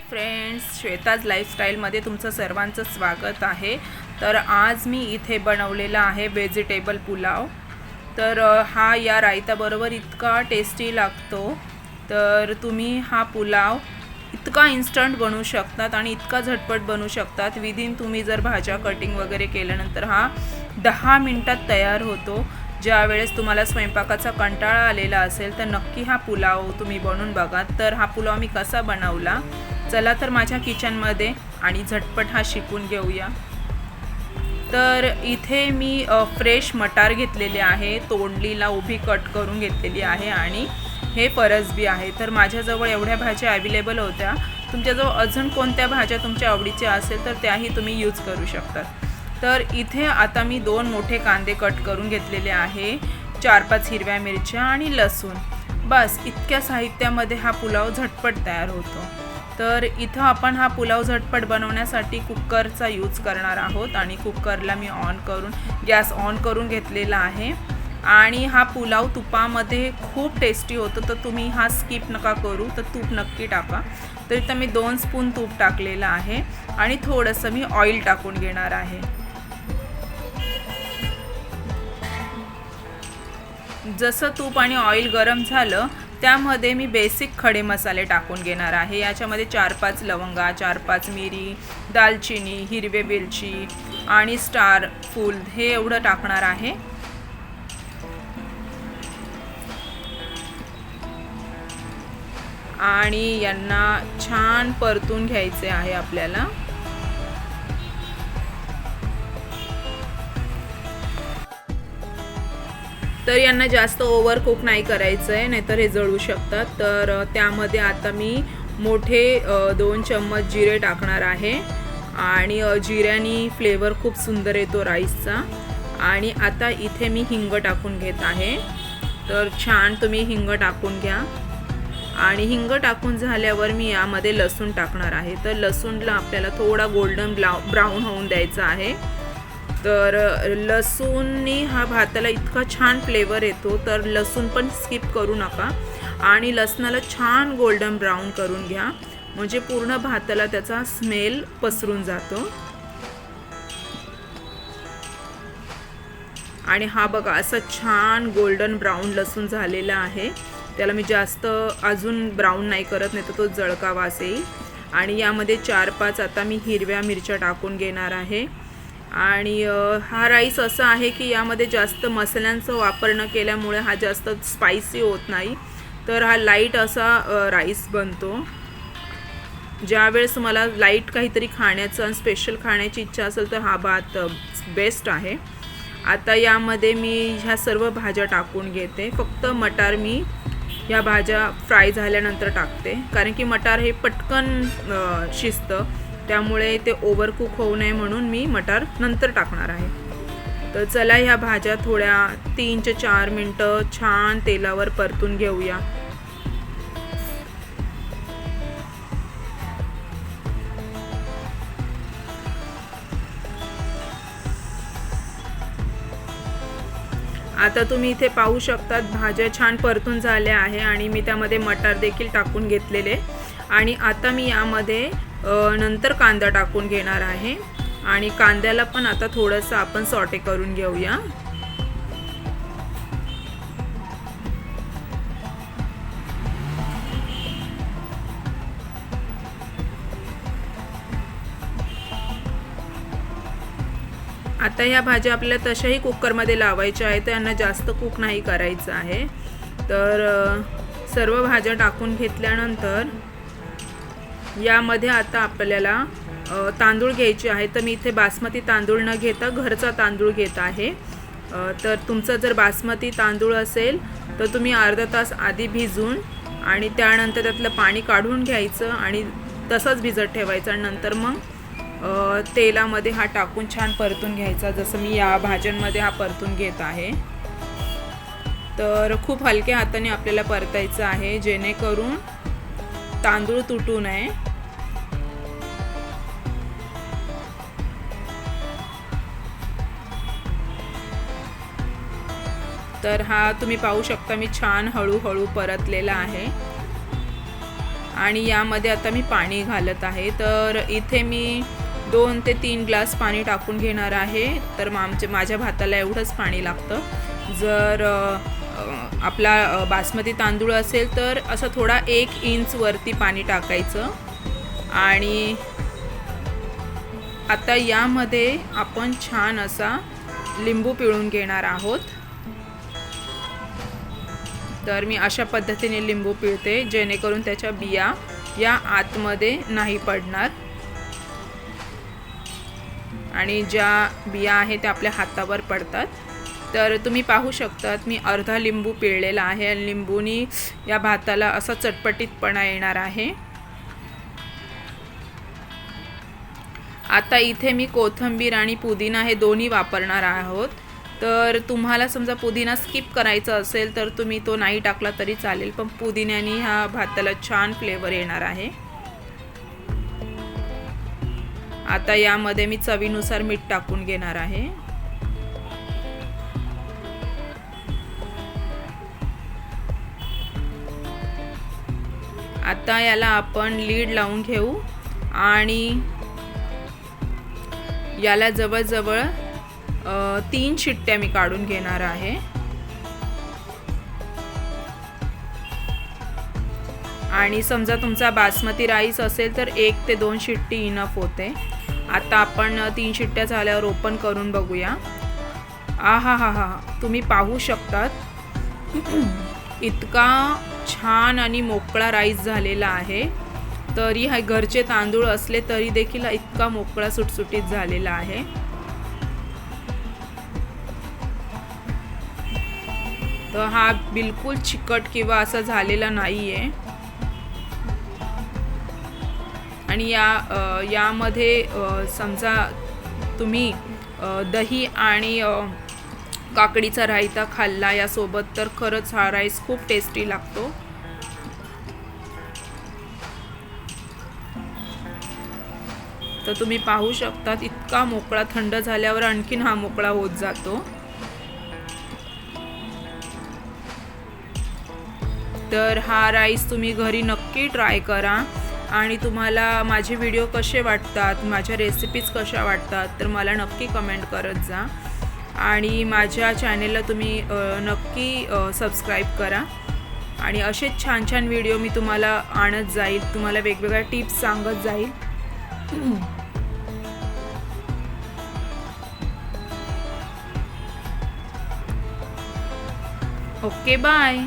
Hi friends, Shweta's लाईफस्टाईलमध्ये तुमचं सर्वांचं स्वागत आहे। तर आज मी इथे बनवलेला आहे व्हेजिटेबल पुलाव। तर हा या रायताबरोबर इतका टेस्टी लागतो। तर तुम्ही हा पुलाव इतका इन्स्टंट बनवू शकतात आणि इतका झटपट बनवू शकतात। विदिन तुम्ही जर भाज्या कटिंग वगैरे केल्यानंतर हा 10 मिनिटात तयार होतो। ज्या वेळेस तुम्हाला स्वयंपाकाचा कंटाळा आलेला असेल तर नक्की हा पुलाव तुम्ही बनवून बघा। तर हा पुलाव मी कसा बनवला, चला तर माझ्या किचनमध्ये आणि झटपट हा शिकून घेऊया। तर इथे मी फ्रेश मटार घेतलेले आहे, तोंडलीला उभी कट करून घेतलेली आहे आणि हे फरसबी आहे। तर माझ्याजवळ एवढ्या भाज्या अवेलेबल होत्या। तुमच्याजवळ अजून कोणत्या भाज्या तुमच्या आवडीच्या असेल तर त्याही तुम्ही यूज करू शकता। तर इथे आता मी 2 मोठे कांदे कट करून घेतलेले आहे, 4-5 हिरव्या मिरच्या आणि लसूण। बस इतक्या साहित्यामध्ये हा पुलाव झटपट तयार होतो। तर इथं आपण हा पुलाव झटपट बनवण्यासाठी कुकरचा यूज करणार आहोत आणि कुकरला मी गॅस ऑन करून घेतलेला आहे। आणि हा पुलाव तुपामध्ये खूप टेस्टी होतो, तर तुम्ही हा स्किप नका करू, तर तूप नक्की टाका। तर इथं मी 2 स्पून तूप टाकलेलं आहे आणि थोडंसं मी ऑइल टाकून घेणार आहे। जसं तूप आणि ऑइल गरम झालं त्यामध्ये मी बेसिक खडे मसाले टाकून घेणार आहे। याच्यामध्ये 4-5 लवंगा, 4-5 मिरी, दालचिनी, हिरवे वेलची आणि स्टार फूल हे एवढं टाकणार आहे। आणि यांना छान परतून घ्यायचे आहे आपल्याला। तर यांना जास्त ओव्हर कुक नाही करायचं आहे, नाहीतर हे जळू शकतात। तर त्यामध्ये आता मी मोठे 2 चम्मच जिरे टाकणार आहे आणि जिऱ्यानी फ्लेवर खूप सुंदर येतो राईसचा। आणि आता इथे मी हिंग टाकून घेत आहे। तर छान तुम्ही हिंग टाकून घ्या आणि हिंग टाकून झाल्यावर मी यामध्ये लसूण टाकणार आहे। तर लसूणला आपल्याला थोडा गोल्डन ब्राऊन होऊन द्यायचा आहे। तर लसूणनी हा भाताला इतका छान फ्लेवर येतो, तर लसूण पण स्किप करू नका आणि लसणाला छान गोल्डन ब्राऊन करून घ्या, म्हणजे पूर्ण भाताला त्याचा स्मेल पसरून जातो। आणि हा बघा असा छान गोल्डन ब्राऊन लसूण झालेला आहे। त्याला मी जास्त अजून ब्राऊन नाही करत, नाही तर तो जळका वास येईल। आणि यामध्ये 4-5 आता मी हिरव्या मिरच्या टाकून घेणार आहे। आणि हा राईस असा आहे की यामध्ये जास्त मसाल्यांचा वापर न केल्यामुळे हा जास्त स्पायसी होत नाही, तर हा लाईट असा राईस बनतो। ज्यावेळेस तुम्हाला लाईट काहीतरी खाण्याचं आणि स्पेशल खाण्याची इच्छा असेल तर हा भात बेस्ट आहे। आता यामध्ये मी ह्या सर्व भाज्या टाकून घेते। फक्त मटार मी ह्या भाज्या फ्राय झाल्यानंतर टाकते, कारण की मटार हे पटकन शिजतं, त्यामुळे ते ओव्हर कुक होऊ नये म्हणून मी मटार नंतर टाकणार आहे। तर चला ह्या भाज्या थोड्या 3 ते 4 मिनटं छान तेलावर परतून घेऊया। आता तुम्ही इथे पाहू शकतात भाज्या छान परतून झाल्या आहे आणि मी त्यामध्ये मटार देखील टाकून घेतलेले। आणि आता मी यामध्ये नंतर कांदा टाकून घेणार आहे आणि कांद्याला पण आता थोडंसं आपण सॉटे करून घेऊया। आता ह्या भाज्या आपल्याला तशाही कुकरमध्ये लावायच्या आहेत, यांना जास्त कुक नाही करायचं आहे। तर सर्व भाज्या टाकून घेतल्यानंतर यामध्ये आता आपल्याला तांदूळ घ्यायचे आहे। तर मी इथे बासमती तांदूळ न घेता घरचा तांदूळ घेत आहे। तर तुमचा जर बासमती तांदूळ असेल तर तुम्ही अर्धा तास आधी भिजून आणि त्यानंतर त्यातलं पाणी काढून घ्यायचं आणि तसंच भिजत ठेवायचं आणि नंतर मग तेलामध्ये हा टाकून छान परतून घ्यायचा, जसं मी या भाज्यांमध्ये हा परतून घेत आहे। तर खूप हलक्या हाताने आपल्याला परतायचं आहे, जेणेकरून तांदूळ तुटू नये। तर हा तुम्ही पाहू शकता मी छान हळूहळू परतलेला आहे। आणि यामध्ये आता मी पाणी घालत आहे. तर इथे मी 2 ते 3 ग्लास पाणी टाकून घेणार आहे. तर माझ्या भाताला एवढंच पाणी लागतं. जर आपला बासमती तांदूळ असेल तर असं थोडा 1 इंच वरती पाणी टाकायचं. आणि आता यामध्ये आपण छान असा लिंबू पिळून घेणार आहोत. तर मी अशा पद्धतीने लिंबू पिळते जेणेकरून त्याच्या बिया या आतमध्ये नाही पडणार आणि ज्या बिया आहेत त्या आपल्या हातावर पडतात. तर तुम्ही पाहू शकतात मी अर्धा लिंबू पिळलेला आहे आणि लिंबूनी या भाताला असा चटपटीतपणा येणार आहे. आता इथे मी कोथिंबीर आणि पुदिना हे दोन्ही वापरणार आहोत. तर तुम्हाला समजा पुदिना स्किप करायचा असेल तर तुम्ही तो नाही टाकला तरी चालेल, पण पुदिन्याने ह्या भाताला छान फ्लेवर येणार आहे. आता यामध्ये मी चवीनुसार मीठ टाकून घेणार आहे. आता याला आपण लीड लावून घेऊ आणि याला जवळजवळ 3 शिट्ट्या मी काढून घेणार आहे. आणि समजा तुमचा बासमती राईस असेल तर 1 ते 2 शिट्टी इनफ होते. आता आपण 3 शिट्ट्या झाल्यावर ओपन करून बघूया. आहा, तुम्ही पाहू शकतात इतका छान आणि मोकळा राईस झालेला आहे. तरी हा घरचे तांदूळ असले तरी देखील इतका मोकळा सुटसुटीत झालेला आहे. तर हा बिलकुल चिकट किंवा असा झालेला नाही आहे. आणि यामध्ये समजा तुम्ही दही आणि काकडीचा रायता खाल्ला यासोबत तर खरंच हा राईस खूप टेस्टी लागतो. तर तुम्ही पाहू शकतात इतका मोकळा, थंड झाल्यावर आणखीन हा मोकळा होत जातो. तर हा राईस तुम्ही घरी नक्की ट्राय करा. आणि तुम्हाला माझे व्हिडिओ कसे वाटतात, माझ्या रेसिपीज कशा वाटतात तर मला नक्की कमेंट करत जा. आणि माझ्या चॅनेलला तुम्ही नक्की सबस्क्राईब करा. आणि असेच छान छान व्हिडिओ मी तुम्हाला आणत जाईल, तुम्हाला वेगवेगळ्या टिप्स सांगत जाईल. Okay, bye.